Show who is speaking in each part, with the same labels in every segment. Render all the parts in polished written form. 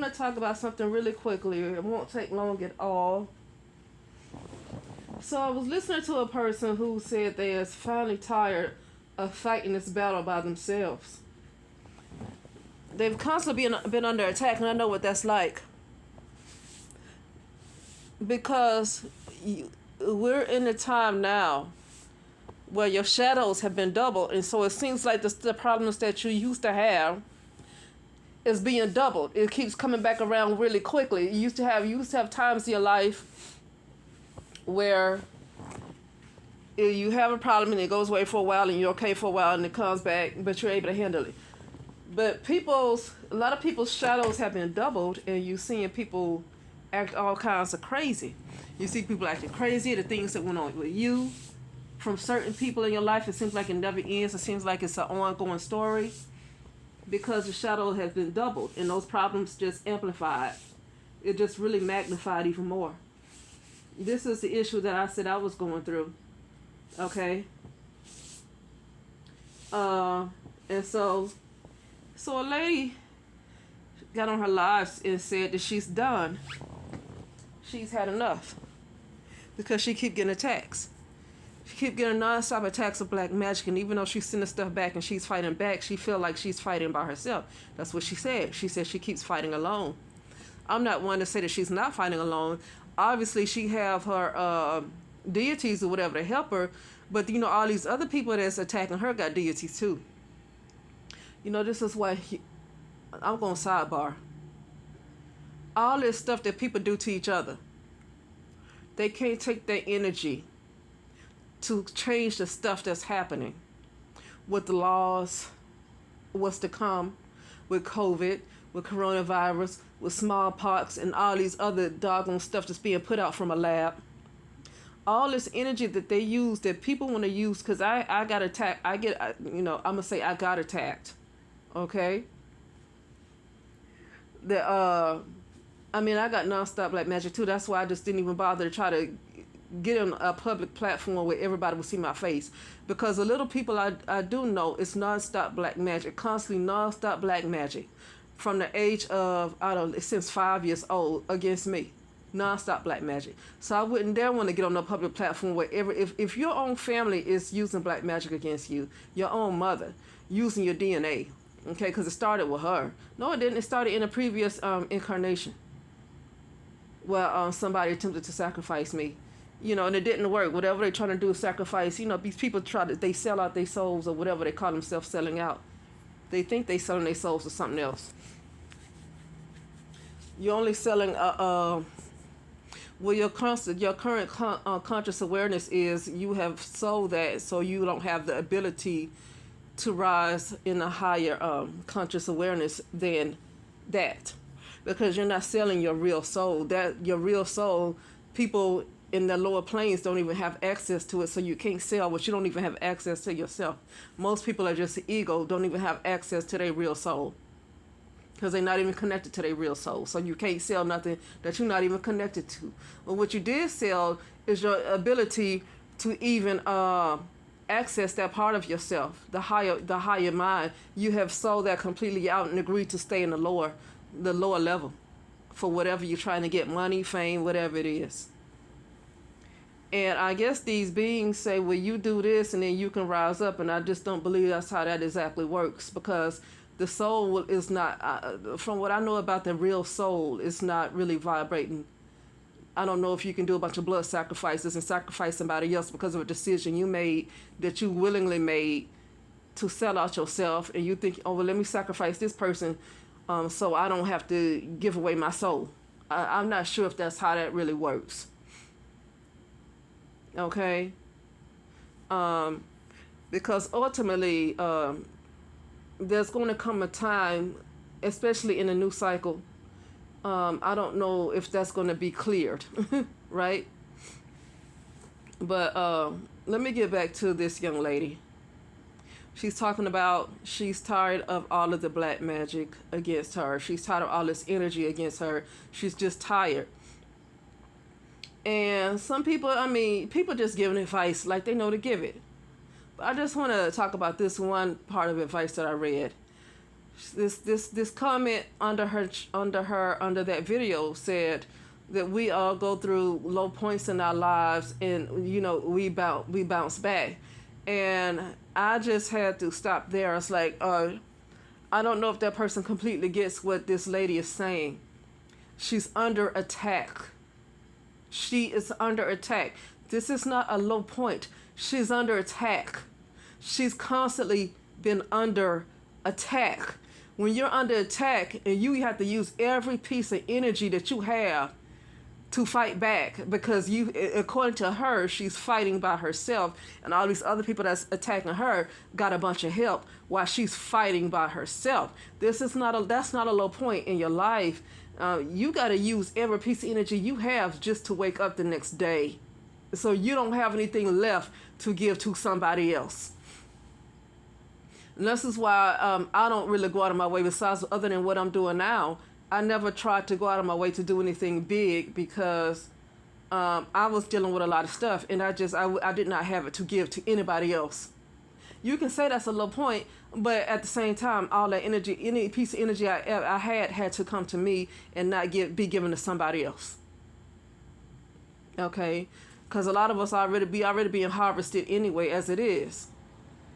Speaker 1: want to talk about something really quickly. It won't take long at all. So I was listening to a person who said they is finally tired of fighting this battle by themselves. They've constantly been under attack, and I know what that's like. Because we're in a time now where your shadows have been doubled, and so it seems like the problems that you used to have is being doubled. It keeps coming back around really quickly. You used to have times in your life where you have a problem and it goes away for a while and you're okay for a while and it comes back, but you're able to handle it. But a lot of people's shadows have been doubled, and you're seeing people act all kinds of crazy. You see people acting crazy, the things that went on with you, from certain people in your life. It seems like it never ends. It seems like it's an ongoing story because the shadow has been doubled and those problems just amplified. It just really magnified even more. This is the issue that I said I was going through. Okay. And so a lady got on her lives and said that she's done. She's had enough because she keep getting attacks. She keep getting non-stop attacks of black magic, and even though she's sending stuff back and she's fighting back, she feel like she's fighting by herself. That's what she said. She said she keeps fighting alone. I'm not one to say that she's not fighting alone. Obviously, she have her deities or whatever to help her, but all these other people that's attacking her got deities too. This is why I'm going to sidebar. All this stuff that people do to each other, they can't take their energy to change the stuff that's happening with the laws, what's to come, with COVID, with coronavirus, with smallpox, and all these other doggone stuff that's being put out from a lab. All this energy that they use, that people want to use, because I got attacked. I'm going to say I got attacked. Okay? I got non-stop black magic too. That's why I just didn't even bother to try to get on a public platform where everybody would see my face. Because the little people I do know, it's non-stop black magic, constantly non-stop black magic. From the age of, since 5 years old against me. Non-stop black magic. So I wouldn't dare want to get on a public platform where if your own family is using black magic against you, your own mother, using your DNA, okay, because it started with her. No, it didn't. It started in a previous incarnation where somebody attempted to sacrifice me, and it didn't work. Whatever they're trying to do is sacrifice. These people they sell out their souls or whatever they call themselves selling out. They think they selling their souls to something else. You're only selling your current conscious awareness is you have sold that, so you don't have the ability to rise in a higher conscious awareness than that, because you're not selling your real soul. That your real soul, people in the lower planes don't even have access to it, so you can't sell what you don't even have access to yourself. Most people are just ego, don't even have access to their real soul because they're not even connected to their real soul. So you can't sell nothing that you're not even connected to. But what you did sell is your ability to even access that part of yourself, the higher mind. You have sold that completely out and agreed to stay in the lower level for whatever you're trying to get, money, fame, whatever it is. And I guess these beings say, well, you do this and then you can rise up. And I just don't believe that's how that exactly works, because the soul is not, from what I know about the real soul, it's not really vibrating. I don't know if you can do a bunch of blood sacrifices and sacrifice somebody else because of a decision you made, that you willingly made, to sell out yourself. And you think, oh, well, let me sacrifice this person so I don't have to give away my soul. I'm not sure if that's how that really works. Okay? Because ultimately, there's going to come a time, especially in a new cycle, I don't know if that's going to be cleared, right? But let me get back to this young lady. She's talking about she's tired of all of the black magic against her. She's tired of all this energy against her. She's just tired. And some people, people just giving advice like they know to give it. But I just want to talk about this one part of advice that I read. This comment under that video said that we all go through low points in our lives, and we bounce back. And I just had to stop there. It's like, I don't know if that person completely gets what this lady is saying. She's under attack. She is under attack. This is not a low point. She's under attack. She's constantly been under attack. When you're under attack and you have to use every piece of energy that you have to fight back, because according to her, she's fighting by herself, and all these other people that's attacking her got a bunch of help while she's fighting by herself. That's not a low point in your life. You got to use every piece of energy you have just to wake up the next day, so you don't have anything left to give to somebody else. And this is why I don't really go out of my way, besides other than what I'm doing now. I never tried to go out of my way to do anything big, because I was dealing with a lot of stuff, and I did not have it to give to anybody else. You can say that's a low point, but at the same time, all that energy, any piece of energy I had to come to me and not be given to somebody else. Okay, because a lot of us already being harvested anyway as it is.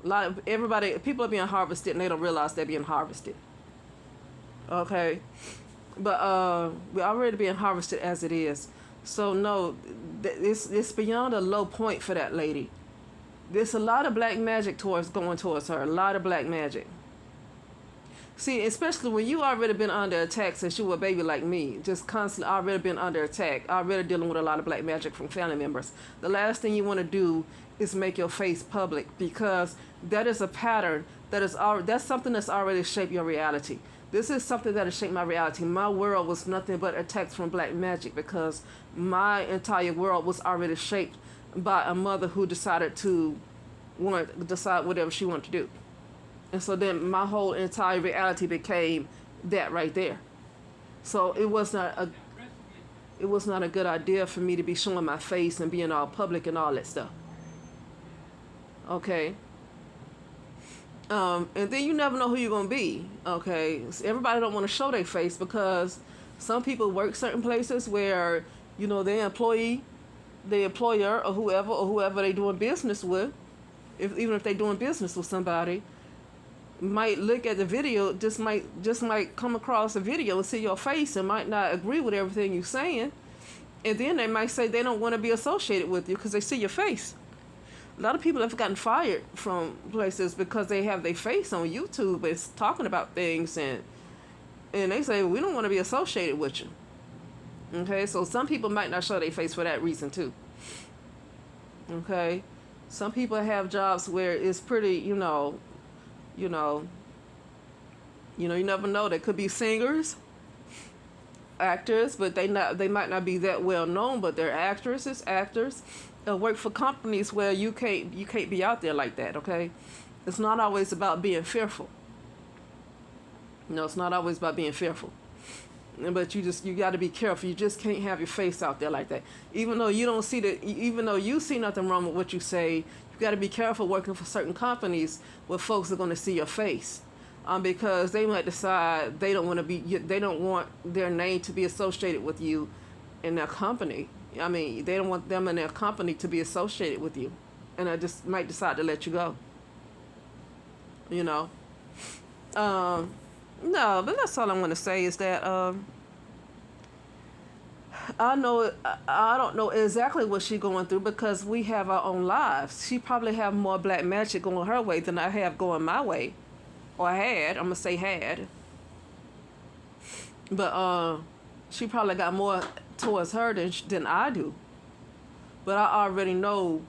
Speaker 1: People are being harvested and they don't realize they're being harvested. Okay. But we're already being harvested as it is. So no, it's beyond a low point for that lady. There's a lot of black magic going towards her. A lot of black magic. See, especially when you already been under attack since you were a baby like me, just constantly already been under attack, already dealing with a lot of black magic from family members. The last thing you want to do is make your face public, because that is a pattern that's something that's already shaped your reality. This is something that has shaped my reality. My world was nothing but attacks from black magic, because my entire world was already shaped by a mother who decided to decide whatever she wanted to do. And so then my whole entire reality became that right there. So it was not a good idea for me to be showing my face and being all public and all that stuff. Okay. And then you never know who you're going to be. Okay. So everybody don't want to show their face, because some people work certain places where, their employer or whoever they doing business with, even if they doing business with somebody, might look at the video, just might come across a video and see your face and might not agree with everything you're saying. And then they might say they don't want to be associated with you because they see your face. A lot of people have gotten fired from places because they have their face on YouTube and talking about things, and they say, we don't want to be associated with you. Okay, so some people might not show their face for that reason too. Okay, some people have jobs where it's pretty, you never know. They could be singers, actors, but they might not be that well known, but they're actors. Work for companies where you can't be out there like that. Okay, it's not always about being fearful. It's not always about being fearful. But you got to be careful. You just can't have your face out there like that. Even though you see nothing wrong with what you say, you got to be careful working for certain companies where folks are going to see your face, because they might decide they don't want their name to be associated with you in their company. I mean, they don't want them and their company to be associated with you, and I just might decide to let you go. No, but that's all I want to say is that I don't know exactly what she's going through, because we have our own lives. She probably have more black magic going her way than I have going my way, or had. I'm gonna say had, but she probably got more towards her than I do. But I already know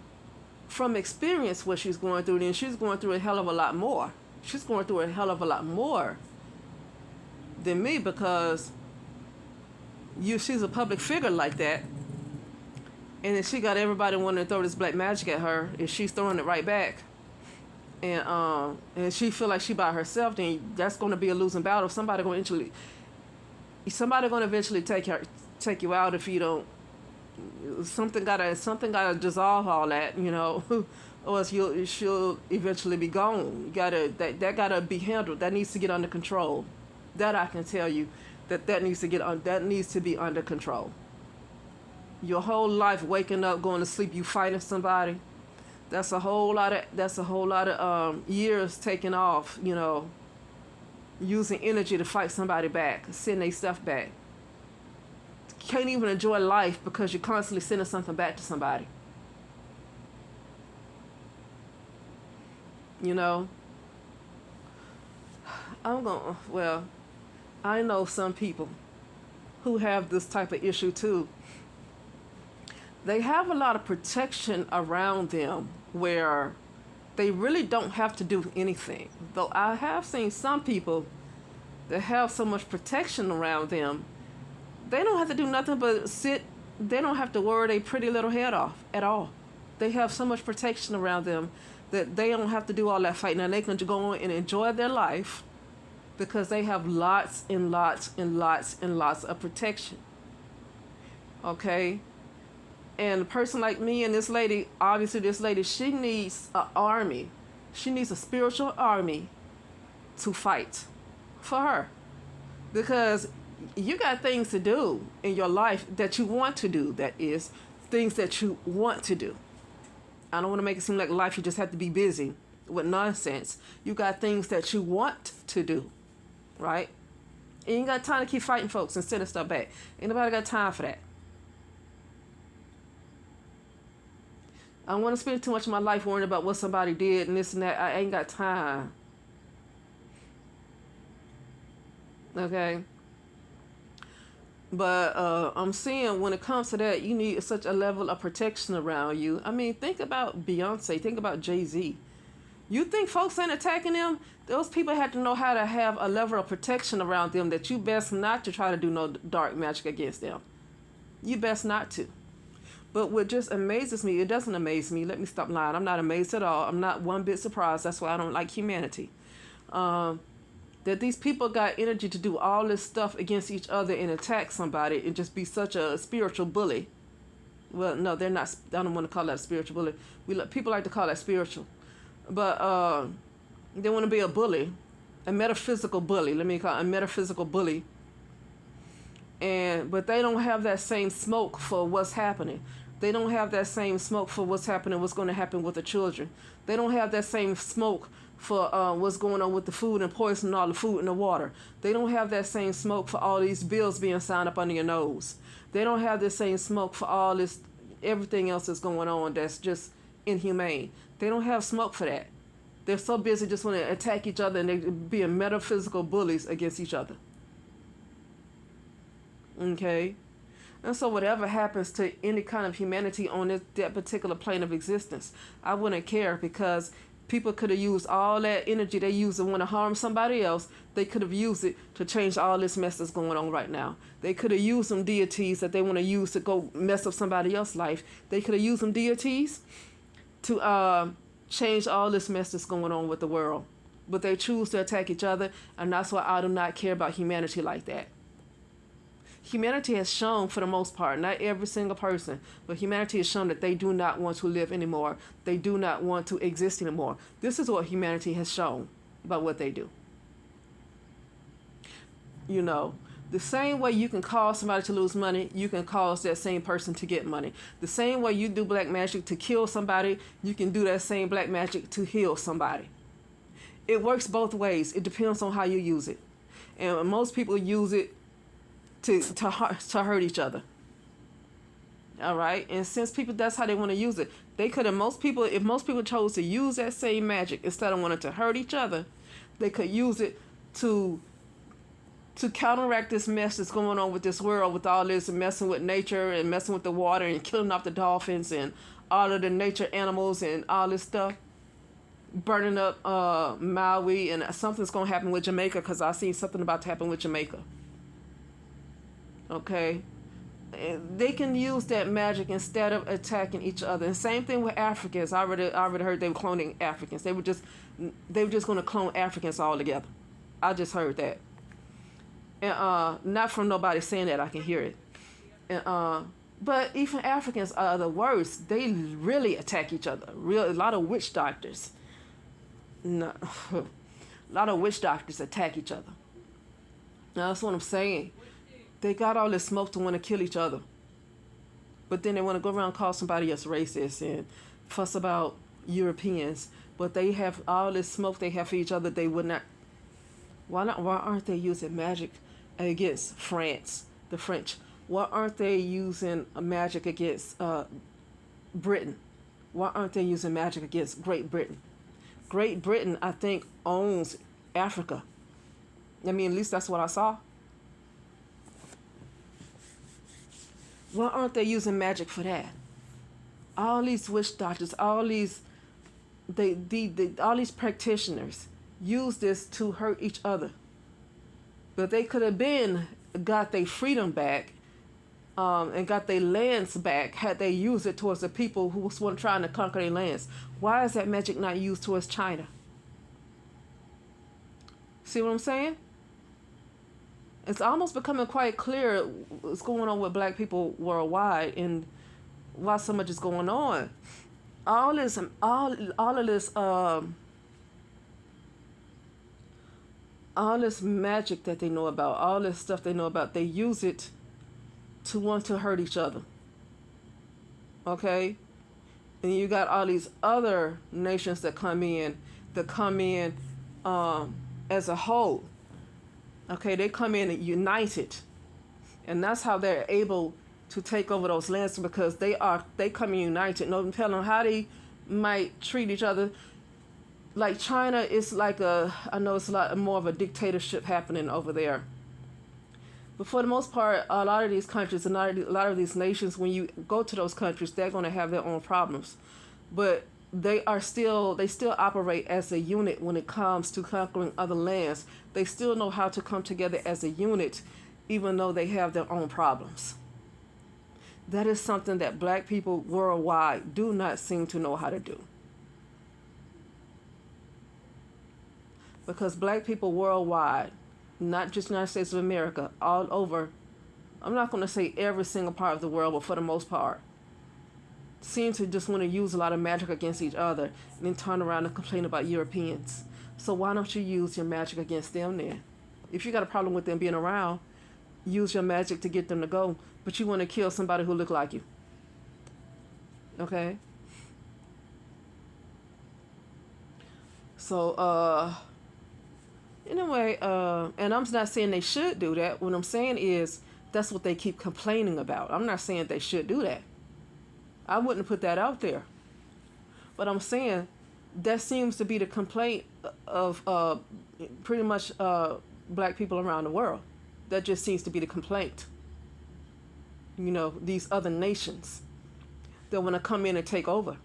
Speaker 1: from experience what she's going through, and she's going through a hell of a lot more. She's going through a hell of a lot more than me, because she's a public figure like that, and then she got everybody wanting to throw this black magic at her, and she's throwing it right back, and she feel like she by herself. Then that's going to be a losing battle. Somebody going to eventually take you out if you don't. Something gotta dissolve all that, or else she'll eventually be gone. You gotta that gotta be handled. That needs to get under control. That I can tell you, that needs to that needs to be under control. Your whole life waking up, going to sleep, you fighting somebody. That's a whole lot of years taken off. Using energy to fight somebody back, send their stuff back. Can't even enjoy life because you're constantly sending something back to somebody. You know, well, I know some people who have this type of issue too. They have a lot of protection around them where they really don't have to do anything. Though I have seen some people that have so much protection around them, they don't have to do nothing but sit. They don't have to worry their pretty little head off at all. They have so much protection around them that they don't have to do all that fighting. And they can go on and enjoy their life because they have lots and lots and lots and lots of protection. Okay? And a person like me and this lady, obviously this lady, she needs an army. She needs a spiritual army to fight for her. Because you got things to do in your life that you want to do. That is, things that you want to do. I don't want to make it seem like life you just have to be busy with nonsense. You got things that you want to do, right? And you ain't got time to keep fighting folks and sending stuff back. Ain't nobody got time for that. I don't want to spend too much of my life worrying about what somebody did and this and that. I ain't got time. Okay? But I'm seeing when it comes to that, you need such a level of protection around you. I mean, think about Beyonce. Think about Jay-Z. You think folks ain't attacking them? Those people have to know how to have a level of protection around them that you best not to try to do no dark magic against them. You best not to. But what just amazes me, it doesn't amaze me. Let me stop lying. I'm not amazed at all. I'm not one bit surprised. That's why I don't like humanity. That these people got energy to do all this stuff against each other and attack somebody and just be such a spiritual bully. Well, no, they're not. I don't want to call that a spiritual bully. People like to call that spiritual. But they want to be a bully, a metaphysical bully. Let me call it a metaphysical bully. But they don't have that same smoke for what's happening. They don't have that same smoke for what's happening, what's going to happen with the children. They don't have that same smoke for what's going on with the food and poisoning all the food and the water. They don't have that same smoke for all these bills being signed up under your nose. They don't have the same smoke for all this, everything else that's going on that's just inhumane. They don't have smoke for that. They're so busy just want to attack each other and they're being metaphysical bullies against each other. Okay? And so whatever happens to any kind of humanity on that particular plane of existence, I wouldn't care because people could have used all that energy they use to want to harm somebody else. They could have used it to change all this mess that's going on right now. They could have used some deities that they want to use to go mess up somebody else's life. They could have used some deities to change all this mess that's going on with the world. But they choose to attack each other, and that's why I do not care about humanity like that. Humanity has shown, for the most part, not every single person, but humanity has shown that they do not want to live anymore. They do not want to exist anymore. This is what humanity has shown about what they do. You know, the same way you can cause somebody to lose money, you can cause that same person to get money. The same way you do black magic to kill somebody, you can do that same black magic to heal somebody. It works both ways. It depends on how you use it. And most people use it to hurt each other. All right? And since people, that's how they want to use it. They could have, if most people chose to use that same magic instead of wanting to hurt each other, they could use it to counteract this mess that's going on with this world, with all this messing with nature and messing with the water and killing off the dolphins and all of the nature animals and all this stuff. Burning up Maui, and something's going to happen with Jamaica because I seen something about to happen with Jamaica. Okay, and they can use that magic instead of attacking each other. And same thing with Africans. I already heard they were cloning Africans. They were just going to clone Africans all together. I just heard that, and not from nobody saying that. I can hear it, and But even Africans are the worst. They really attack each other. A lot of witch doctors. No, a lot of witch doctors attack each other. Now, that's what I'm saying. They got all this smoke to want to kill each other. But then they want to go around and call somebody else racist and fuss about Europeans. But they have all this smoke they have for each other. They would not. Why not? Why aren't they using magic against France, the French? Why aren't they using magic against Britain? Why aren't they using magic against Great Britain? Great Britain, I think, owns Africa. I mean, at least that's what I saw. Why aren't they using magic for that? All these witch doctors, all these all these practitioners use this to hurt each other. But they could have been got their freedom back, and got their lands back had they used it towards the people who was trying to conquer their lands. Why is that magic not used towards China? See what I'm saying? It's almost becoming quite clear what's going on with black people worldwide and why so much is going on. All this, all this magic that they know about, all this stuff they know about, they use it to want to hurt each other. Okay? And you got all these other nations that come in as a whole. Okay, they come in united. And that's how they're able to take over those lands, because they come in united. No telling how they might treat each other. Like China is like I know it's a lot more of a dictatorship happening over there. But for the most part, a lot of these countries and a lot of these nations, when you go to those countries, they're going to have their own problems. But they still operate as a unit when it comes to conquering other lands. They still know how to come together as a unit, even though they have their own problems. That is something that black people worldwide do not seem to know how to do. Because black people worldwide, not just United States of America, all over, I'm not going to say every single part of the world, but for the most part, seem to just want to use a lot of magic against each other and then turn around and complain about Europeans. So why don't you use your magic against them then? If you got a problem with them being around, use your magic to get them to go. But you want to kill somebody who look like you. Okay? So, anyway, and I'm not saying they should do that. What I'm saying is that's what they keep complaining about. I'm not saying they should do that. I wouldn't put that out there. But I'm saying that seems to be the complaint of pretty much black people around the world. That just seems to be the complaint. You know, these other nations that want to come in and take over.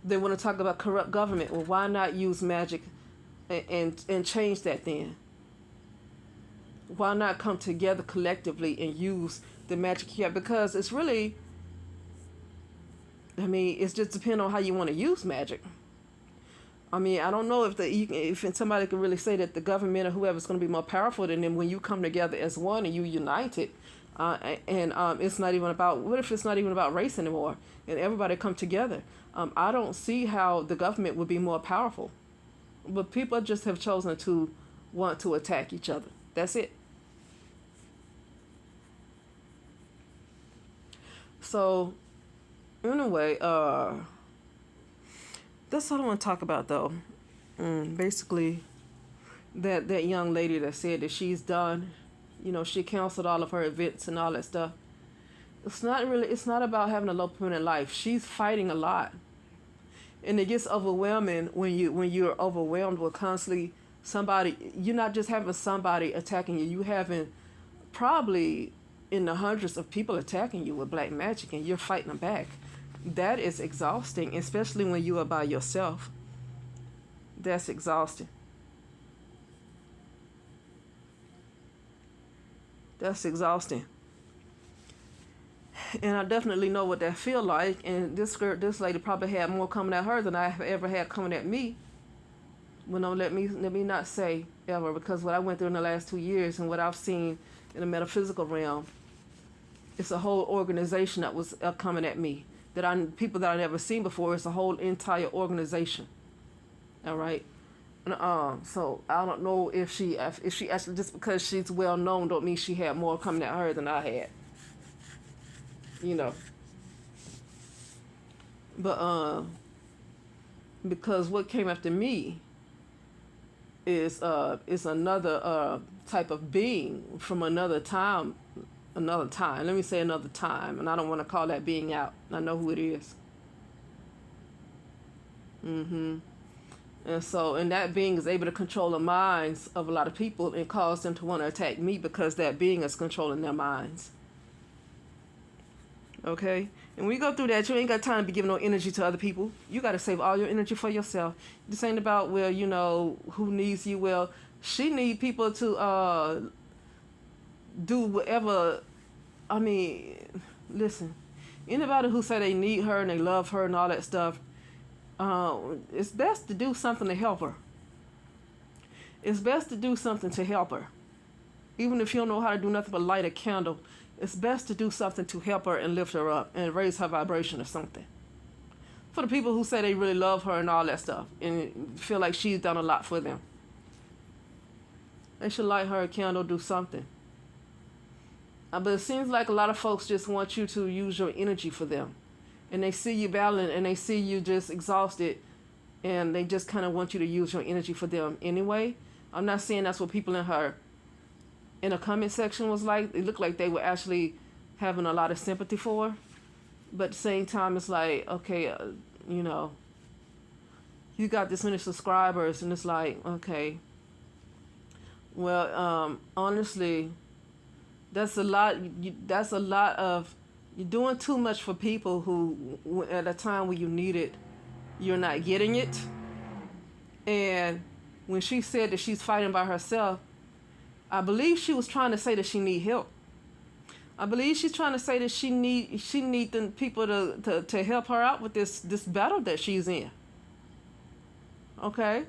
Speaker 1: They want to talk about corrupt government. Well, why not use magic and change that then? Why not come together collectively and use the magic here? Because it's really, I mean, it's just depending on how you want to use magic. I mean, I don't know if somebody can really say that the government or whoever's going to be more powerful than them when you come together as one and you united. It's not even about, what if it's not even about race anymore and everybody come together? I don't see how the government would be more powerful. But people just have chosen to want to attack each other. That's it. So, anyway, that's what I want to talk about, though. Basically, that young lady that said that she's done, you know, she canceled all of her events and all that stuff. It's not about having a low point in life. She's fighting a lot. And it gets overwhelming when you're overwhelmed with constantly you're not just having somebody attacking you, you having probably in the hundreds of people attacking you with black magic and you're fighting them back. That is exhausting, especially when you are by yourself. That's exhausting. That's exhausting. And I definitely know what that feel like. And this lady probably had more coming at her than I have ever had coming at me. Well, no, let me not say ever, because what I went through in the last 2 years and what I've seen in the metaphysical realm It's a whole organization that was coming at me. People that I never seen before. It's a whole entire organization. All right. So I don't know if she actually, just because she's well known don't mean she had more coming at her than I had. You know. But because what came after me is another type of being from another time. Let me say another time, and I don't want to call that being out. I know who it is. And that being is able to control the minds of a lot of people and cause them to want to attack me because that being is controlling their minds. Okay? And when you go through that, you ain't got time to be giving no energy to other people. You got to save all your energy for yourself. This ain't about, well, who needs you. Well, she need people to do whatever. I mean, listen, anybody who say they need her and they love her and all that stuff, it's best to do something to help her. It's best to do something to help her. Even if you don't know how to do nothing but light a candle, it's best to do something to help her and lift her up and raise her vibration or something. For the people who say they really love her and all that stuff and feel like she's done a lot for them, they should light her a candle, do something. But it seems like a lot of folks just want you to use your energy for them. And they see you battling and they see you just exhausted and they just kind of want you to use your energy for them anyway. I'm not saying that's what people in the comment section was like. It looked like they were actually having a lot of sympathy for her. But at the same time, it's like, okay, you got this many subscribers and it's like, okay, well, honestly, that's a lot of, you're doing too much for people who, at a time when you need it, you're not getting it. And when she said that she's fighting by herself, I believe she was trying to say that she need help. I believe she's trying to say that she need the people to help her out with this battle that she's in. Okay?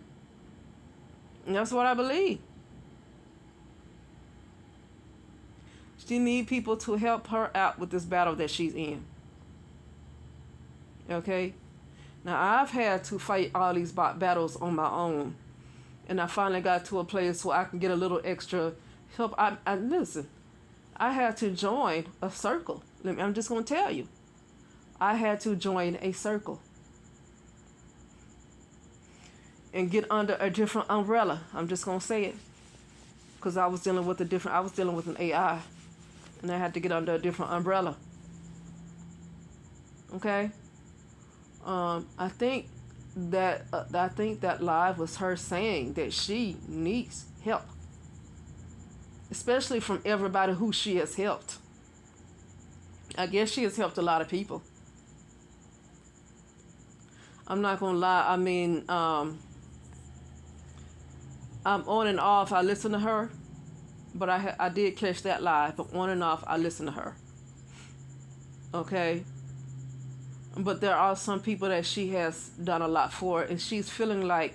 Speaker 1: And that's what I believe. She need people to help her out with this battle that she's in. Okay? Now, I've had to fight all these battles on my own. And I finally got to a place where I can get a little extra help. Listen, I had to join a circle. I'm just going to tell you. I had to join a circle. And get under a different umbrella. I'm just going to say it. Because I was dealing with an AI. And I had to get under a different umbrella. Okay? I think that live was her saying that she needs help. Especially from everybody who she has helped. I guess she has helped a lot of people. I'm not going to lie. I mean, I'm on and off. I listen to her. But I did catch that live. But on and off, I listen to her. Okay? But there are some people that she has done a lot for. And she's feeling like,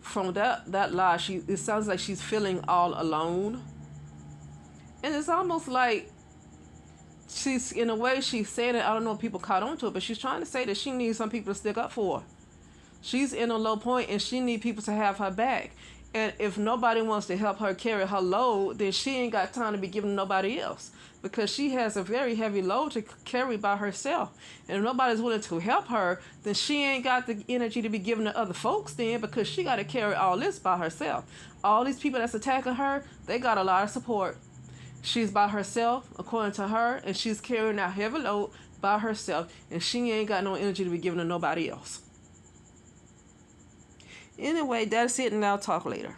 Speaker 1: from that live, it sounds like she's feeling all alone. And it's almost like she's, in a way, she's saying it. I don't know if people caught on to it, but she's trying to say that she needs some people to stick up for her. She's in a low point and she needs people to have her back. And if nobody wants to help her carry her load, then she ain't got time to be giving nobody else. Because she has a very heavy load to carry by herself. And if nobody's willing to help her, then she ain't got the energy to be giving to other folks then, because she got to carry all this by herself. All these people that's attacking her, they got a lot of support. She's by herself, according to her, and she's carrying that heavy load by herself. And she ain't got no energy to be giving to nobody else. Anyway, that's it, and I'll talk later.